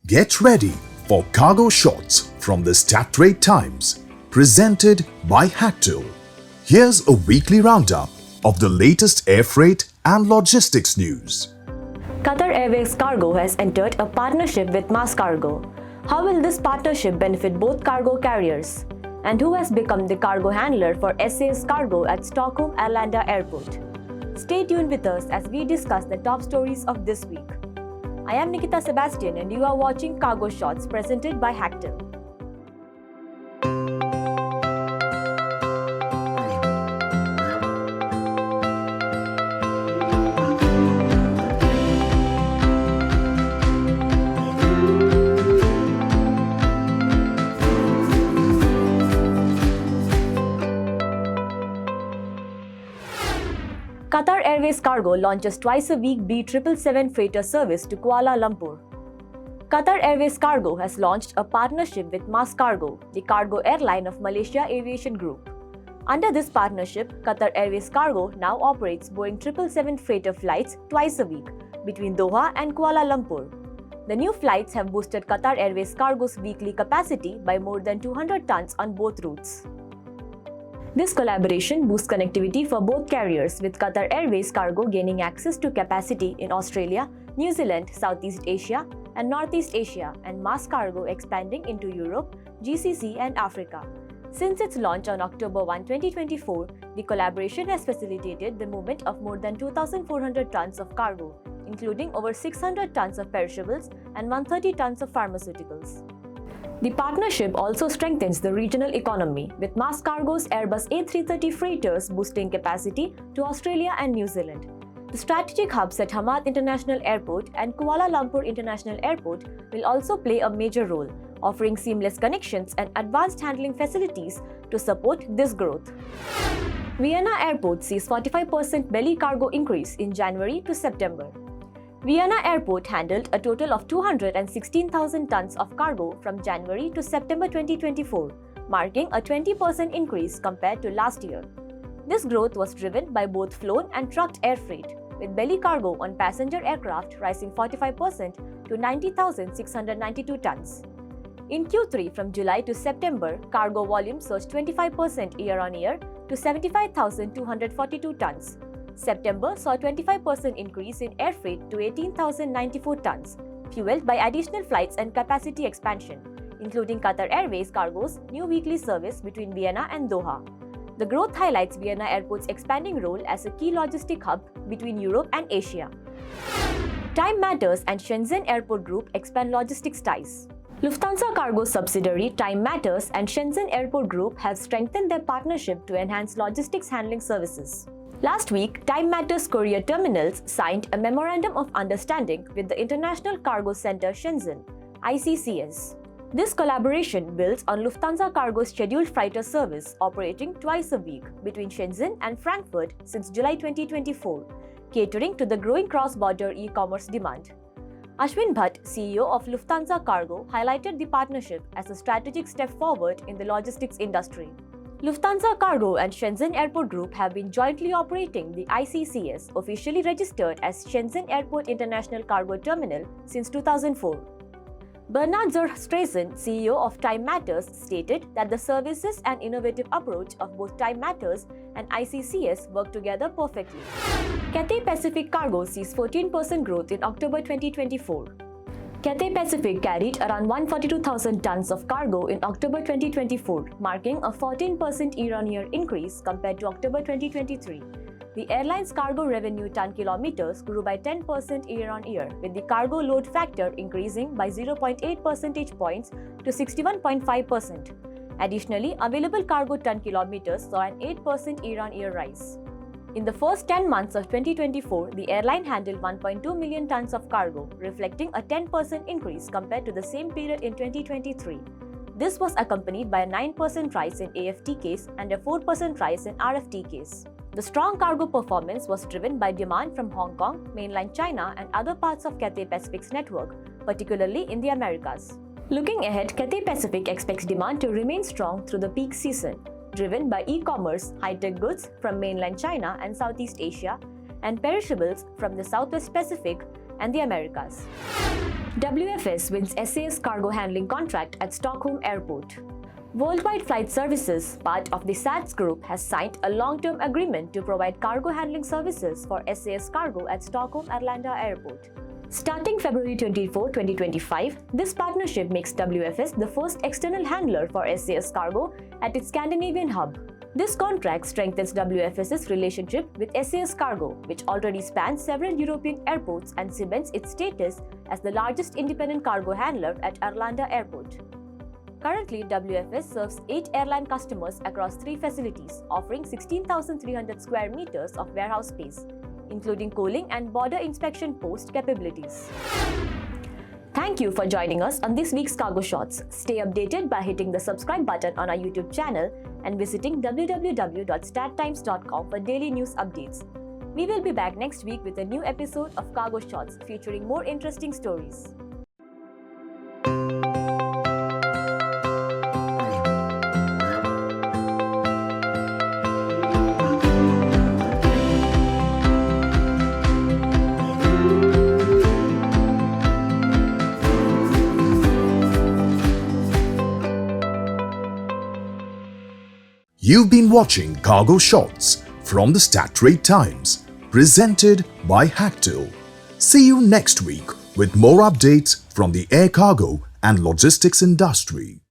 Get ready for cargo shots from the Strait Times, presented by Hactl. Here's a weekly roundup of the latest air freight and logistics news. Qatar Airways Cargo has entered a partnership with Mass Cargo. How will this partnership benefit both cargo carriers? And who has become the cargo handler for SAS Cargo at Stockholm Arlanda Airport? Stay tuned with us as we discuss the top stories of this week. I am Nikita Sebastian and you are watching Cargo Shots presented by Hactl. Qatar Airways Cargo launches twice a week B777 freighter service to Kuala Lumpur. Qatar Airways Cargo has launched a partnership with Mass Cargo, the cargo airline of Malaysia Aviation Group. Under this partnership, Qatar Airways Cargo now operates Boeing 777 freighter flights twice a week between Doha and Kuala Lumpur. The new flights have boosted Qatar Airways Cargo's weekly capacity by more than 200 tons on both routes. This collaboration boosts connectivity for both carriers, with Qatar Airways Cargo gaining access to capacity in Australia, New Zealand, Southeast Asia, and Northeast Asia, and Mass Cargo expanding into Europe, GCC, and Africa. Since its launch on October 1, 2024, the collaboration has facilitated the movement of more than 2,400 tons of cargo, including over 600 tons of perishables and 130 tons of pharmaceuticals. The partnership also strengthens the regional economy, with Mass Cargo's Airbus A330 freighters boosting capacity to Australia and New Zealand. The strategic hubs at Hamad International Airport and Kuala Lumpur International Airport will also play a major role, offering seamless connections and advanced handling facilities to support this growth. Vienna Airport sees 45% belly cargo increase in January to September. Vienna Airport handled a total of 216,000 tons of cargo from January to September 2024, marking a 20% increase compared to last year. This growth was driven by both flown and trucked air freight, with belly cargo on passenger aircraft rising 45% to 90,692 tons. In Q3 from July to September, cargo volume surged 25% year-on-year to 75,242 tons. September saw a 25% increase in air freight to 18,094 tons, fueled by additional flights and capacity expansion, including Qatar Airways Cargo's new weekly service between Vienna and Doha. The growth highlights Vienna Airport's expanding role as a key logistic hub between Europe and Asia. Time Matters and Shenzhen Airport Group expand logistics ties. Lufthansa Cargo subsidiary Time Matters and Shenzhen Airport Group have strengthened their partnership to enhance logistics handling services. Last week, Time Matters Courier Terminals signed a Memorandum of Understanding with the International Cargo Center Shenzhen, ICCS. This collaboration builds on Lufthansa Cargo's scheduled freighter service operating twice a week between Shenzhen and Frankfurt since July 2024, catering to the growing cross-border e-commerce demand. Ashwin Bhatt, CEO of Lufthansa Cargo, highlighted the partnership as a strategic step forward in the logistics industry. Lufthansa Cargo and Shenzhen Airport Group have been jointly operating the ICCS, officially registered as Shenzhen Airport International Cargo Terminal, since 2004. Bernard Zurstresen, CEO of Time Matters, stated that the services and innovative approach of both Time Matters and ICCS work together perfectly. Cathay Pacific Cargo sees 14% growth in October 2024. Cathay Pacific carried around 142,000 tons of cargo in October 2024, marking a 14% year-on-year increase compared to October 2023. The airline's cargo revenue ton kilometers grew by 10% year-on-year, with the cargo load factor increasing by 0.8 percentage points to 61.5%. Additionally, available cargo ton kilometers saw an 8% year-on-year rise. In the first 10 months of 2024, the airline handled 1.2 million tons of cargo, reflecting a 10% increase compared to the same period in 2023. This was accompanied by a 9% rise in AFTKs and a 4% rise in RFTKs. The strong cargo performance was driven by demand from Hong Kong, mainland China, and other parts of Cathay Pacific's network, particularly in the Americas. Looking ahead, Cathay Pacific expects demand to remain strong through the peak season, driven by e-commerce, high-tech goods from mainland China and Southeast Asia, and perishables from the Southwest Pacific and the Americas. WFS wins SAS cargo handling contract at Stockholm Airport. Worldwide Flight Services, part of the SATS Group, has signed a long-term agreement to provide cargo handling services for SAS cargo at Stockholm Arlanda Airport. Starting February 24, 2025, this partnership makes WFS the first external handler for SAS cargo at its Scandinavian hub. This contract strengthens WFS's relationship with SAS Cargo, which already spans several European airports and cements its status as the largest independent cargo handler at Arlanda Airport. Currently, WFS serves 8 airline customers across 3 facilities, offering 16,300 square meters of warehouse space, including cooling and border inspection post capabilities. Thank you for joining us on this week's Cargo Shots. Stay updated by hitting the subscribe button on our YouTube channel and visiting www.stattimes.com for daily news updates. We will be back next week with a new episode of Cargo Shots featuring more interesting stories. You've been watching Cargo Shots from the Start Times, presented by Hactl. See you next week with more updates from the air cargo and logistics industry.